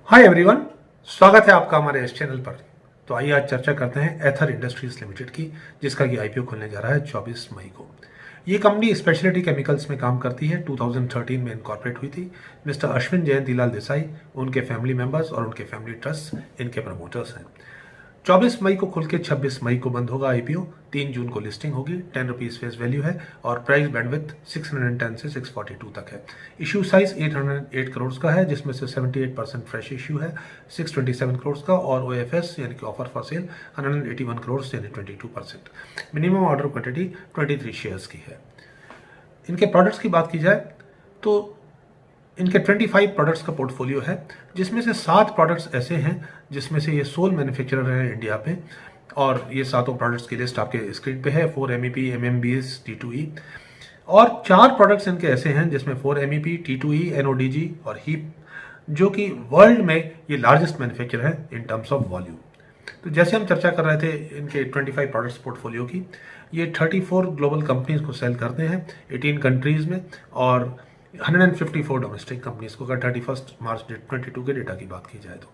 Hi everyone, स्वागत है आपका हमारे इस चैनल पर। तो आइए आज चर्चा करते हैं एथर इंडस्ट्रीज लिमिटेड की, जिसका कि आईपीओ खुलने जा रहा है 24 मई को। ये कंपनी स्पेशलिटी केमिकल्स में काम करती है। 2013 में इनकॉर्पोरेट हुई थी। मिस्टर अश्विन जयंतीलाल देसाई, उनके फैमिली मेंबर्स और उनके फैमिली ट्रस्ट इनके प्रमोटर्स हैं। 24 मई को खुल के 26 मई को बंद होगा आईपीओ। 3 जून को लिस्टिंग होगी। 10 रुपीज फेस वैल्यू है और प्राइस बैंडविड्थ 610 से 642 तक है। इशू साइज 808 करोड़ का है, जिसमें से 78% फ्रेश इशू है 627 करोड़ का, और ओएफएस यानी कि ऑफर फॉर सेल 181 करोड़ यानी 22%। मिनिमम ऑर्डर क्वांटिटी 23 शेयर्स की है। इनके प्रोडक्ट्स की बात की जाए तो इनके 25 प्रोडक्ट्स का पोर्टफोलियो है, जिसमें से 7 प्रोडक्ट्स ऐसे हैं जिसमें से ये सोल मैन्युफैक्चरर है इंडिया पे, और ये सातों प्रोडक्ट्स की लिस्ट आपके स्क्रीन पे है। 4 MEP, MMBs, T2E, और 4 प्रोडक्ट्स इनके ऐसे हैं जिसमें 4 MEP, T2E, NODG और हीप, जो कि वर्ल्ड में ये लार्जेस्ट मैन्युफैक्चरर है इन टर्म्स ऑफ वॉल्यूम। तो जैसे हम चर्चा कर रहे थे इनके 25 प्रोडक्ट्स पोर्टफोलियो की, ये 34 ग्लोबल कंपनीज को सेल करते हैं 18 कंट्रीज में, और 154 डोमेस्टिक कंपनीज को। अगर 31 मार्च 2022 के डेटा की बात की जाए तो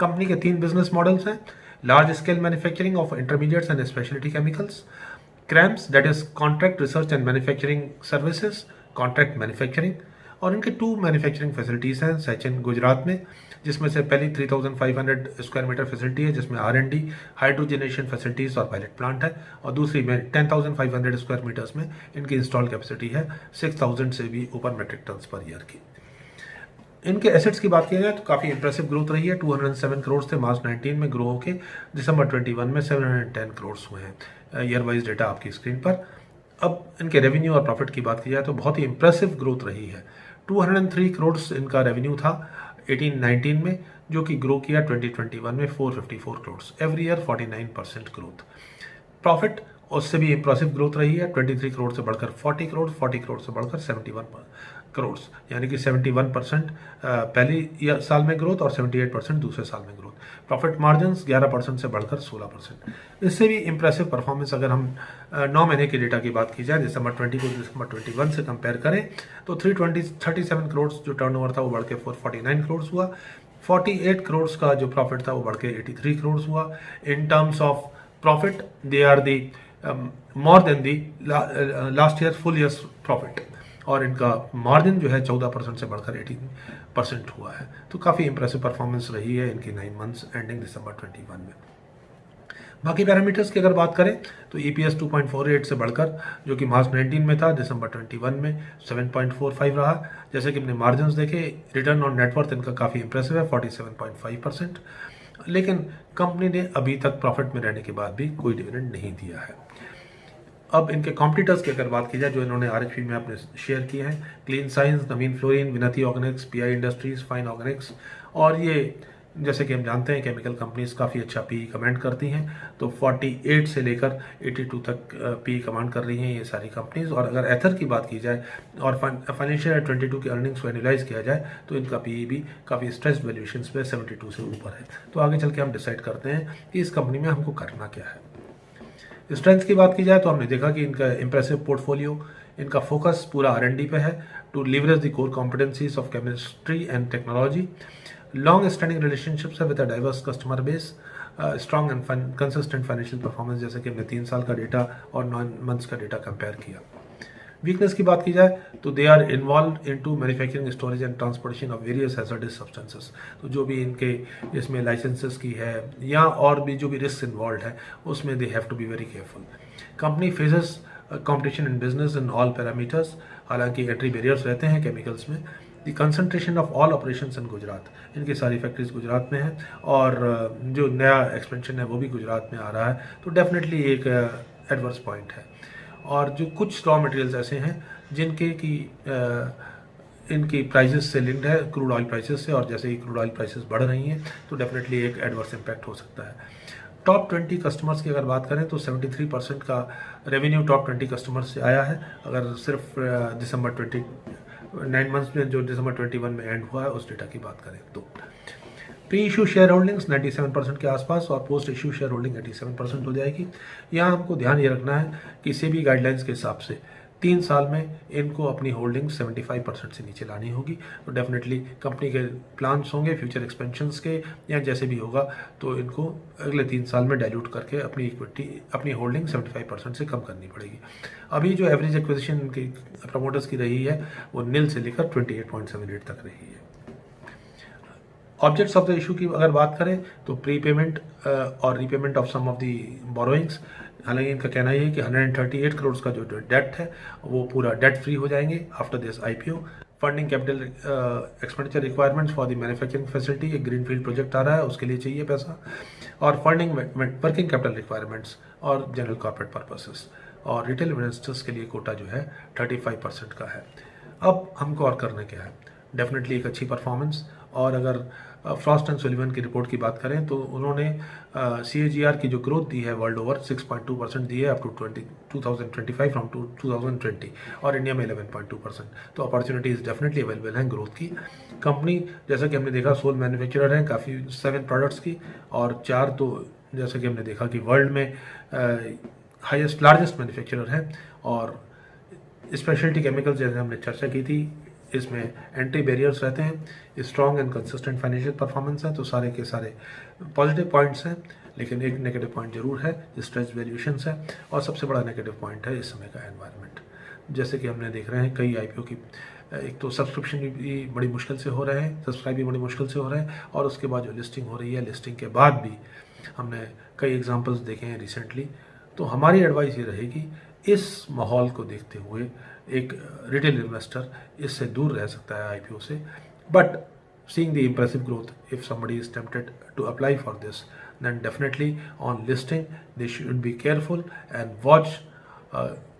कंपनी के 3 बिजनेस मॉडल्स हैं। Large scale manufacturing of intermediates and speciality chemicals, cramps that is contract research and manufacturing services, contract manufacturing, और इनके 2 मैन्युफैक्चरिंग फैसिलिटीज हैं सचिन गुजरात में, जिसमें से पहली 3500 स्क्वायर मीटर फैसिलिटी है जिसमें R&D, हाइड्रोजनेशन फैसिलिटीज और पायलट प्लांट है, और दूसरी में 10,500 स्क्वायर मीटर्स में इनकी इंस्टॉल कैपेसिटी है 6000 से भी ऊपर मेट्रिक टन्स पर ईयर की। इनके एसेट्स की बात की जाए तो काफ़ी इंप्रेसिव ग्रोथ रही है। 207 करोड़ थे मार्च 19 में, ग्रो होकर दिसंबर 21 में 710 करोड़ हुए हैं। ईयर वाइज डेटा आपकी स्क्रीन पर। अब इनके रेवेन्यू और प्रॉफिट की बात की जाए तो बहुत ही इंप्रेसिव ग्रोथ रही है। 203 करोड़ इनका रेवेन्यू था 18-19 में, जो कि ग्रो किया 2021 में 454 crore, every year 49% growth. Profit उससे भी इंप्रेसिव ग्रोथ रही है। 23 करोड़ से बढ़कर 40 करोड़, 40 करोड़ से बढ़कर 71 करोड़, यानी कि 71% पहली साल में ग्रोथ और 78% दूसरे साल में ग्रोथ। प्रॉफिट मार्जिन 11% से बढ़कर 16%। इससे भी इंप्रेसिव परफॉर्मेंस अगर हम 9 महीने के डेटा की बात की जाए, दिसंबर 20 को दिसंबर 21 से कंपेयर करें तो 37 करोड़ जो टर्नओवर था वो बढ़ के 449 करोड़ हुआ। 48 करोड़ का जो प्रॉफिट था वो बढ़ के 83 करोड़ हुआ। In terms of profit they are the more than the last year full year profit, और इनका मार्जिन जो है 14% से बढ़कर 18% हुआ है। तो काफ़ी इंप्रेसिव परफॉर्मेंस रही है इनकी 9 मंथ्स एंडिंग दिसंबर 21 में। बाकी पैरामीटर्स की अगर बात करें तो EPS 2.48 से बढ़कर, जो कि मार्च 19 में था, दिसंबर 21 में 7.45 रहा। जैसे कि अपने मार्जिन देखे, रिटर्न ऑन नेटवर्थ इनका काफ़ी इंप्रेसिव है 47.5%, लेकिन कंपनी ने अभी तक प्रॉफिट में रहने के बाद भी कोई डिविडेंड नहीं दिया है। अब इनके कॉम्पिटिटर्स की अगर बात की जाए जो इन्होंने RHP में अपने शेयर किए हैं, क्लीन साइंस, नवीन फ्लोरिन, विनती Organics, PI industries, fine Organics, और ये जैसे कि हम जानते हैं केमिकल कंपनीज काफ़ी अच्छा PE कमांड करती हैं, तो 48 से लेकर 82 तक PE कमांड कर रही हैं ये सारी कंपनीज। और अगर एथर की बात की जाए और फाइनेंशियल 22 के अर्निंग्स को एनालाइज किया जाए तो इनका PE भी काफ़ी स्ट्रेस्ड वैल्यूएशंस पे 72 से ऊपर है। तो आगे चल के हम डिसाइड करते हैं कि इस कंपनी में हमको करना क्या है। स्ट्रेंथ की बात की जाए तो हमने देखा कि इनका इंप्रेसिव पोर्टफोलियो, इनका फोकस पूरा R&D पे है to leverage the core competencies of chemistry and technology, long standing relationships है with a diverse customer base, strong and consistent financial performance, जैसे कि हमने 3 साल का डेटा और 9 मंथ्स का डेटा कंपेयर किया। वीकनेस की बात की जाए तो they are involve into manufacturing, storage and transportation of various hazardous substances. तो जो भी इनके इसमें लाइसेंसेस की है या और भी जो भी रिस्क इन्वॉल्व है उसमें they have to be very careful. Company faces competition in business in all parameters, हालांकि एंट्री बैरियर्स रहते हैं केमिकल्स में। The concentration of all operations in Gujarat, इनकी सारी फैक्ट्रीज गुजरात में है, और जो नया एक्सपेंशन है वो भी गुजरात में आ रहा है, तो डेफिनेटली एक एडवर्स पॉइंट है। और जो कुछ रॉ मटेरियल्स ऐसे हैं जिनके की इनकी प्राइसेस से लिंक्ड है क्रूड ऑयल प्राइसेस से, और जैसे ही क्रूड ऑयल प्राइसेस बढ़ रही हैं तो डेफिनेटली एक एडवर्स इम्पैक्ट हो सकता है। टॉप 20 कस्टमर्स की अगर बात करें तो 73% का रेवेन्यू टॉप 20 कस्टमर्स से आया है। अगर सिर्फ दिसंबर 9 मंथ्स में जो दिसंबर 21 में एंड हुआ है उस डेटा की बात करें तो प्री इशू शेयर होल्डिंग्स 97% के आसपास और पोस्ट इशू शेयर होल्डिंग 87% हो जाएगी। यहाँ हमको ध्यान ये रखना है कि सेबी गाइडलाइंस के हिसाब से 3 साल में इनको अपनी होल्डिंग 75% से नीचे लानी होगी। तो डेफिनेटली कंपनी के प्लान्स होंगे फ्यूचर एक्सपेंशंस के या जैसे भी होगा, तो इनको अगले 3 साल में डाइल्यूट करके अपनी इक्विटी अपनी होल्डिंग 75% से कम करनी पड़ेगी। अभी जो एवरेज एक्विजिशन की प्रमोटर्स की रही है वो निल से लेकर 28.78 तक रही है। ऑब्जेक्ट्स ऑफ द इशू की अगर बात करें तो प्री पेमेंट और repayment of some of the borrowings. हालांकि इनका कहना ये है कि 138 करोड़ का जो डेट है वो पूरा डेट फ्री हो जाएंगे after this IPO. Funding capital expenditure requirements for the manufacturing facility, एक ग्रीनफील्ड प्रोजेक्ट आ रहा है उसके लिए चाहिए पैसा, और फंडिंग वर्किंग कैपिटल रिक्वायरमेंट्स और जनरल कॉर्पोरेट पर्पसेस, और रिटेल इन्वेस्टर्स के लिए कोटा जो है 35% का है। अब हमको और करना क्या है? डेफिनेटली एक अच्छी परफॉर्मेंस। और अगर फ्रॉस्ट एंड सुलिवन की रिपोर्ट की बात करें तो उन्होंने CAGR की जो ग्रोथ दी है वर्ल्ड ओवर 6.2% दी है अप टू 2025 फ्रॉम 2020, और इंडिया में 11.2%। तो अपॉर्चुनिटीज डेफिनेटली अवेलेबल हैं ग्रोथ की। कंपनी जैसा कि हमने देखा सोल मैन्युफैक्चरर हैं काफ़ी 7 प्रोडक्ट्स की, और 4 तो जैसा कि हमने देखा कि वर्ल्ड में हाईएस्ट लार्जेस्ट मैन्युफैक्चरर हैं। और स्पेशलिटी केमिकल्स जैसे हमने चर्चा की थी, इसमें एंट्री बैरियर्स रहते हैं, strong and consistent financial performance है, तो सारे के सारे पॉजिटिव पॉइंट्स हैं। लेकिन एक नेगेटिव पॉइंट जरूर है, स्ट्रेच वैल्यूएशंस है, और सबसे बड़ा नेगेटिव पॉइंट है इस समय का एनवायरनमेंट। जैसे कि हमने देख रहे हैं कई आईपीओ की एक तो सब्सक्रिप्शन भी बड़ी मुश्किल से हो रहे हैं, सब्सक्राइब भी बड़ी मुश्किल से हो रहे हैं, और उसके बाद जो लिस्टिंग हो रही है, लिस्टिंग के बाद भी हमने कई एग्जाम्पल्स देखे हैं रिसेंटली। तो हमारी एडवाइस ये रहेगी, इस माहौल को देखते हुए एक रिटेल इन्वेस्टर इससे दूर रह सकता है आईपीओ से। But seeing the impressive growth, if somebody is tempted to apply for this, then definitely on listing they should be careful and watch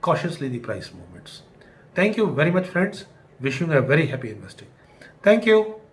cautiously the price movements. Thank you very much friends, wishing a very happy investing. Thank you.